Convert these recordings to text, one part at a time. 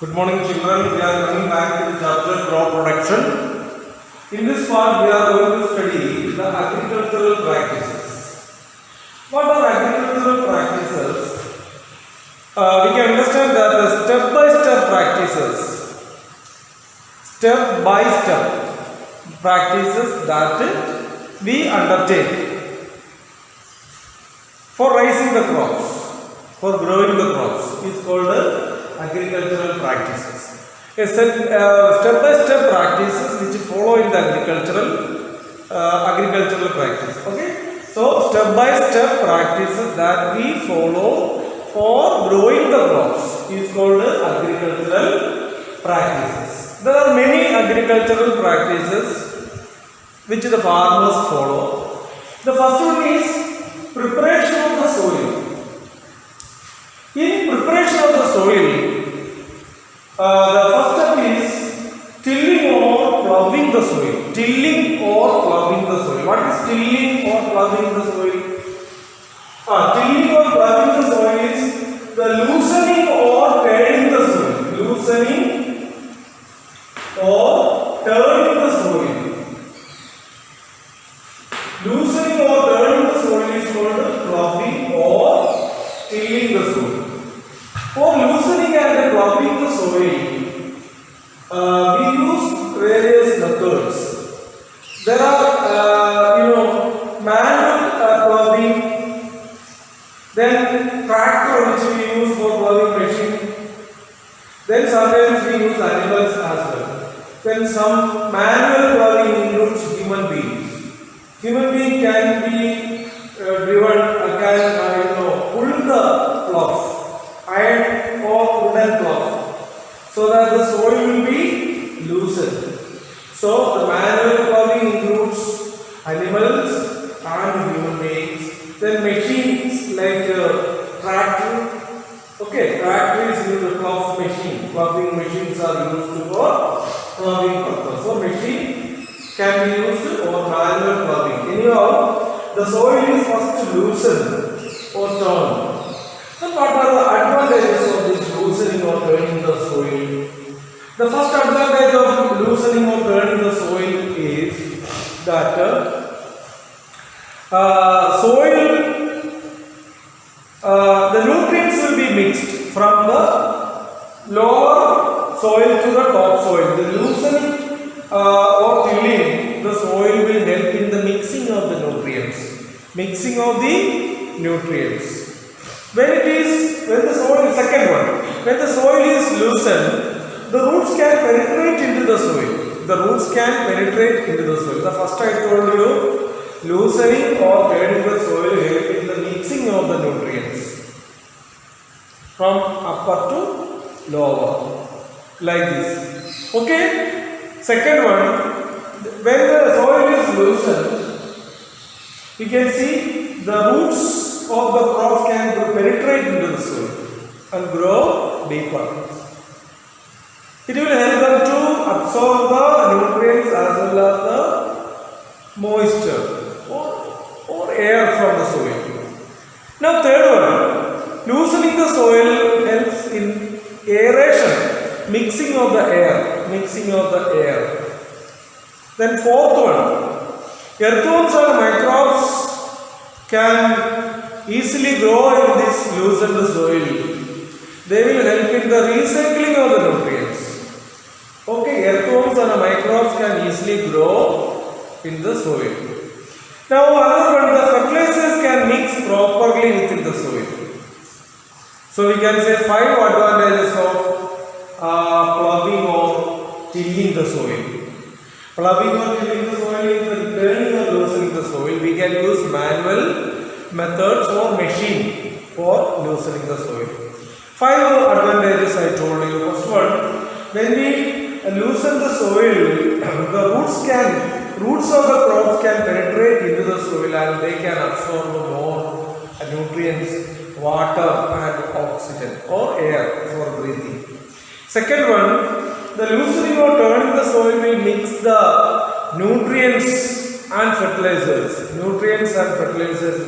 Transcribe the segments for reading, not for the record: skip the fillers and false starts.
Good morning, children. We are coming back to the chapter crop production. In this part, we are going to study the agricultural practices. What are agricultural practices? We can understand that the step-by-step practices that we undertake for raising the crops, for growing the crops is called agricultural practices. Step-by-step practices which follow in the agricultural practice. Okay, so step-by-step practices that we follow for growing the crops is called agricultural practices. There are many agricultural practices which the farmers follow. The first one is preparation of the soil. In preparation of the soil, the first step is tilling or ploughing the soil. Tilling or ploughing the soil. What is tilling or ploughing the soil? Tilling or ploughing the soil is the loosening or turning the soil. Loosening or turning the soil. Loosening or turning the soil is called ploughing or tilling the soil. For loosening and ploughing the soil, we use various methods. There are, manual ploughing, then tractor which we use for ploughing machine. Then sometimes we use animals as well. Then some manual ploughing includes human beings. Human being can be driven, pull the plough. Iron or wooden plough, so that the soil will be loosened. So the manual ploughing includes animals and human beings. Then machines like tractor. Okay, tractor is used plough machine. Ploughing machines are used for ploughing purpose. So machine can be used for manual ploughing. Anyhow, the soil is first loosened or turned. So what are the advantages of this loosening or turning the soil? The first advantage of loosening or turning the soil is that the nutrients will be mixed from the lower soil to the top soil. The loosening or tilling the soil will help in the mixing of the nutrients. Mixing of the nutrients. When the soil is loosened, the roots can penetrate into the soil. The first I told you, loosening or turning the soil help in the mixing of the nutrients from upper to lower, like this. Okay. Second one, when the soil is loosened, you can see the roots of the crops can penetrate into the soil and grow deeper. It will help them to absorb the nutrients as well as the moisture or air from the soil. Now third one, loosening the soil helps in aeration, mixing of the air. Then fourth one, earthworms and microbes can easily grow in this loosened soil. They will help in the recycling of the nutrients. Okay, earthworms and microbes can easily grow in the soil. Now another one, the fertilizers can mix properly within the soil. So we can say 5 advantages of ploughing or tilling the soil. Ploughing or tilling the soil is turning or loosening the soil. We can use manual methods or machine for loosening the soil. 5 advantages I told you. First one, when we loosen the soil, the roots of the crops can penetrate into the soil and they can absorb more nutrients, water and oxygen or air for breathing. Second one, the loosening or turning the soil will mix the nutrients and fertilizers in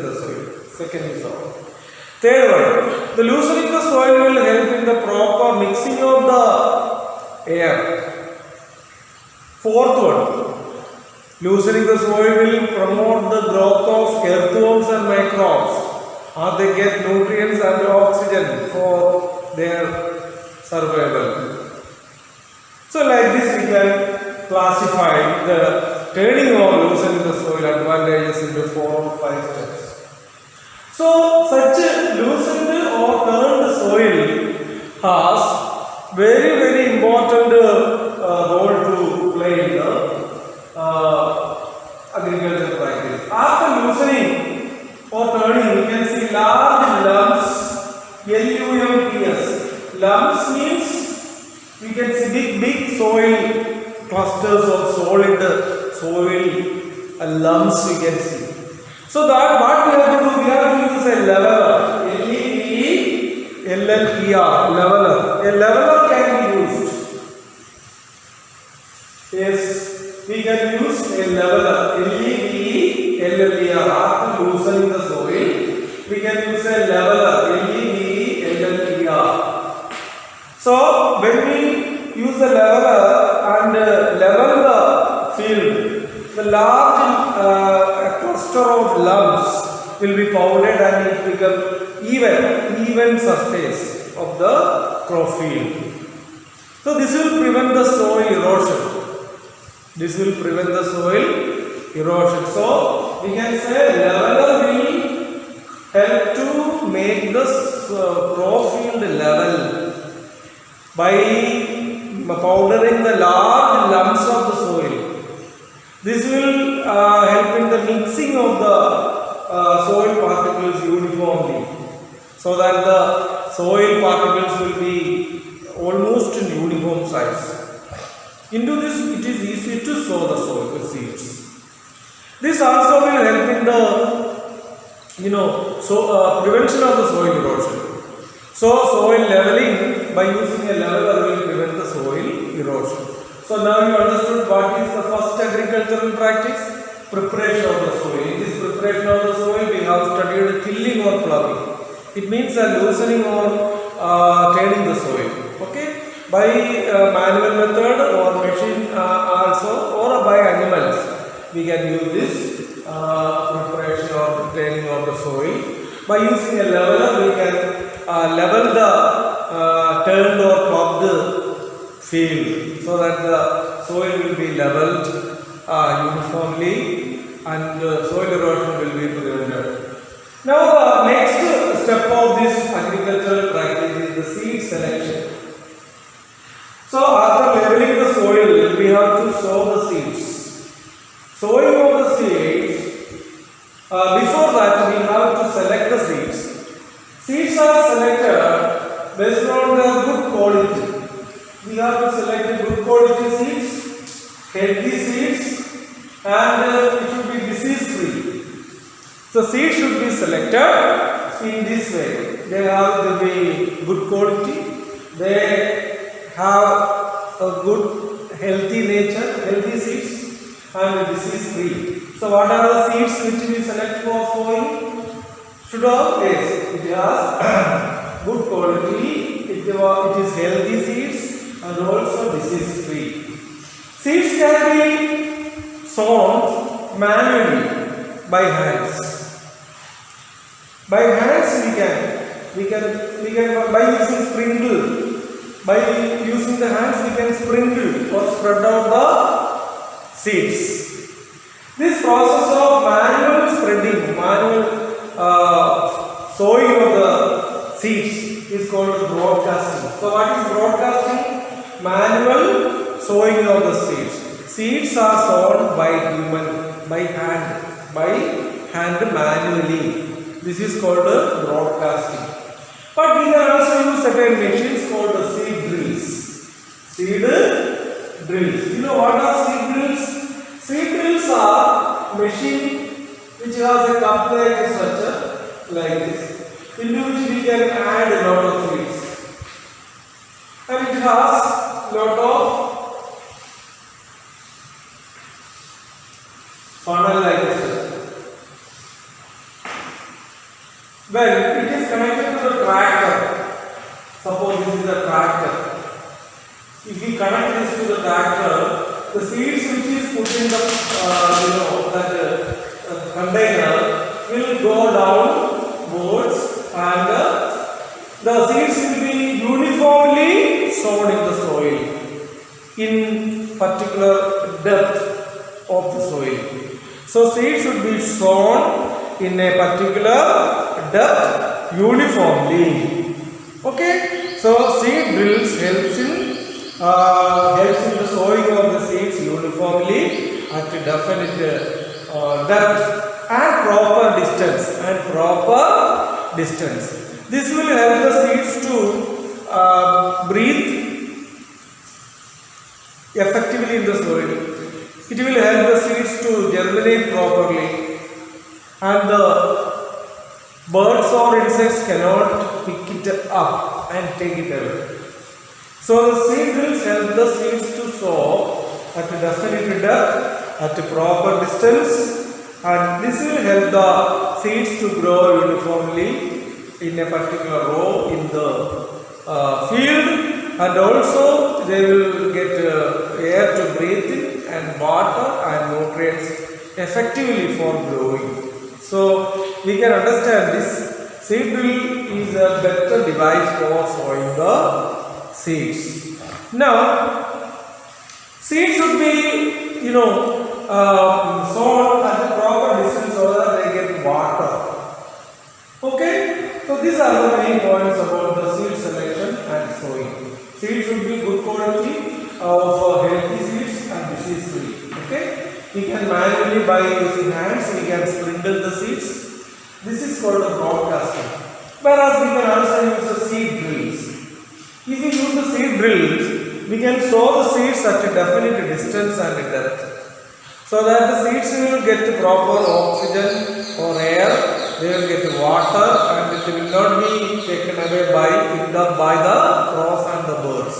the soil. Second is all. Third one, The loosening the soil will help in the proper mixing of the air. Fourth one, loosening the soil will promote the growth of earthworms and microbes as they get nutrients and oxygen for their survival. So like this we can classify the turning or loosening the soil advantages into 4 or 5 steps. So such loosened or turned soil has very important role to play in the agricultural practice. After loosening or turning, we can see large lumps, LUMPS. Lumps means we can see big soil clusters of solid soil lumps we can see. So that what we have to do, we have to use a leveler, LEVELER, leveler. A leveler can be used. Yes, we can use a leveler, LEVELER. After loosening the soil, we can use a leveler, LEVELER. So when we use the leveler and level the field, the large cluster of lumps will be powdered and it will become even surface of the crop field. So this will prevent the soil erosion. This will prevent the soil erosion. So we can say leveler will help to make the crop field level by powdering the large lumps of the soil. This will help in the mixing of the soil particles uniformly, so that the soil particles will be almost in uniform size. Into this it is easy to sow the soil with seeds. This also will help in the prevention of the soil erosion. So soil leveling by using a leveler will prevent the soil erosion. So now you understood what is the first agricultural practice? Preparation of the soil. In this preparation of the soil we have studied tilling or ploughing. It means a loosening or turning the soil. Okay? By manual method or machine also, or by animals we can use this preparation or turning of the soil. By using a leveler we can level the turned or ploughed field, so that the soil will be leveled uniformly and soil erosion will be prevented. Now the next step of this agricultural practice is the seed selection. So after leveling the soil, we have to sow the seeds. Sowing of the seeds, before that we have to select the seeds. Seeds are selected based on their good quality. We have to select good quality seeds, healthy seeds, and it should be disease free. So seeds should be selected in this way. They have to be good quality. They have a good healthy nature, healthy seeds, and disease free. So what are the seeds which we select for sowing? Should have, yes, it has good quality, it is healthy seeds and also disease free. Seeds can be sown manually by hands. By hands we can by using sprinkle. By using the hands we can sprinkle or spread out the seeds. This process of manual spreading, manual sowing of the seeds is called broadcasting. So what is broadcasting? Manual sowing of the seeds. Seeds are sown by hand manually. This is called broadcasting. But we can also use certain machines called seed drills. Seed drills. You know what are seed drills? Seed drills are machine which has a cup-like structure like this, into which we can add a lot of seeds, and it has lot of funnel like this. When it is connected to the tractor, connect this to the tractor, the seeds which is put in the container will go downwards, and the seeds will be uniformly sown in the soil in particular depth of the soil. So seeds should be sown in a particular depth uniformly. Okay, so seed drills helps in the sowing of the seeds uniformly at a definite depth and proper distance. This will help the seeds to breathe effectively in the soil. It will help the seeds to germinate properly, and the birds or insects cannot pick it up and take it away. So the seed drills help the seeds to sow at a definite depth, at a proper distance, and this will help the seeds to grow uniformly in a particular row in the field, and also they will get air to breathe in and water and nutrients effectively for growing. So we can understand this seed drill is a better device for sowing the seeds. Now, seeds should be sown at the proper distance so that they get water. Okay, so these are the main points about the seed selection and sowing. Seeds should be good quality of healthy seeds and disease free. Okay, we can manually by using hands, we can sprinkle the seeds. This is called a broadcasting. Whereas we can also use the seed drills. If we use the seed drills, we can sow the seeds at a definite distance and depth, so that the seeds will get proper oxygen or air. They will get water, and it will not be taken away by the crows and the birds.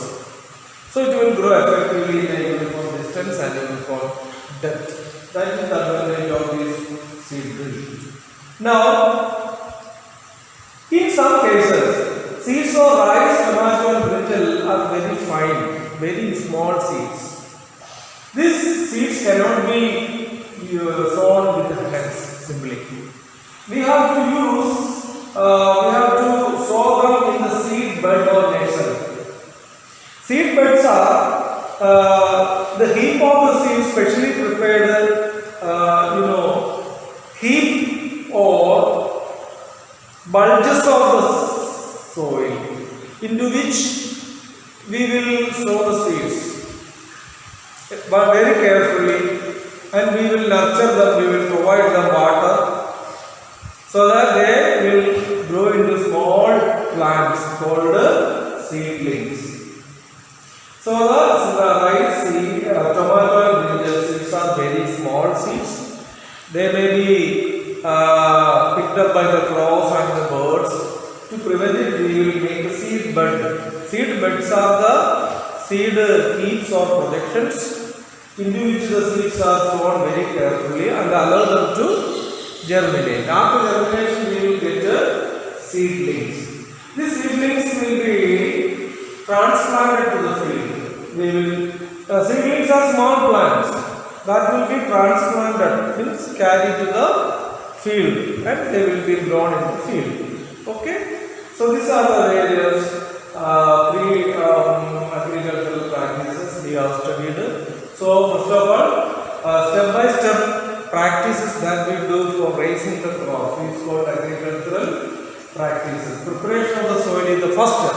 So it will grow effectively in a uniform distance and uniform depth. That is the advantage of this seed drill. Now, in some cases, seeds of rice, tomato and brinjal are very fine, very small seeds. These seeds cannot be sown with the hands simply. We have to sow them in the seed bed or nursery. Seed beds are the heap of the seeds specially prepared, heap or bulges of the soil into which we will sow the seeds, but very carefully, and we will nurture them, we will provide them water, so that they will grow into small plants called seedlings. So the rice seed, tomato and brinjal seeds are very small seeds. They may be picked up by the crows and the birds. To prevent it, we will make a seed bed. Seed beds are the seed heaps or projections into which the seeds are sown very carefully and allow them to germinate. After germination, we will get seedlings. These seedlings will be transplanted to the field. Seedlings are small plants that will be transplanted, means carried to the field, and they will be grown in the field. Okay, so these are the various agricultural practices we have studied. So first of all, step by step practices that we do for raising the crops is called agricultural practices. Preparation of the soil is the first step.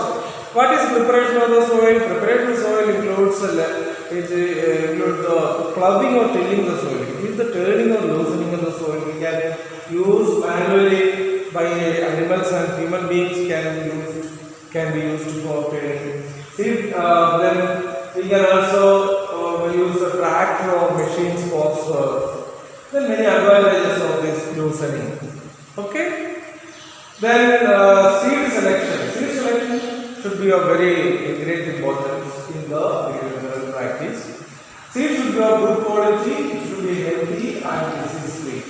What is preparation of the soil? Preparation of the soil includes the ploughing or tilling the soil. It is the turning or loosening of the soil. We can use manually by animals, and human beings can be used for tilling. Then we can also use a tractor or machines for soil. Then many advantages of this loosening. Okay. Then seed selection. Seed selection should be of very great importance in the agricultural practice. Seeds should be of good quality, it should be healthy and disease free.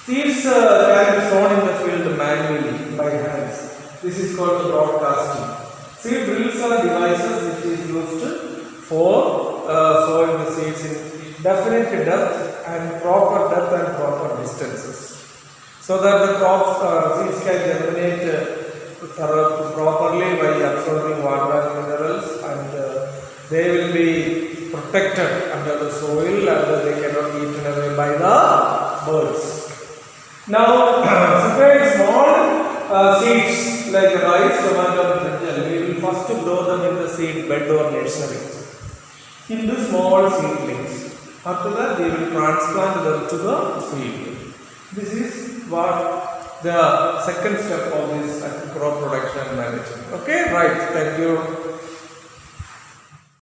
Seeds can be sown in the field manually by hands. This is called broadcasting. Seed drills are devices which is used for sowing the seeds in definite depth and proper depth and proper distances, so that the seeds can germinate properly by absorbing water and minerals, and they will be protected under the soil and they cannot be eaten away by the birds. Now, separate small seeds like rice, tomato and brinjal. We will first grow them in the seed bed or nursery into small seedlings. After that, we will transplant them to the field. This is what the second step of this crop production management. Okay, right. Thank you.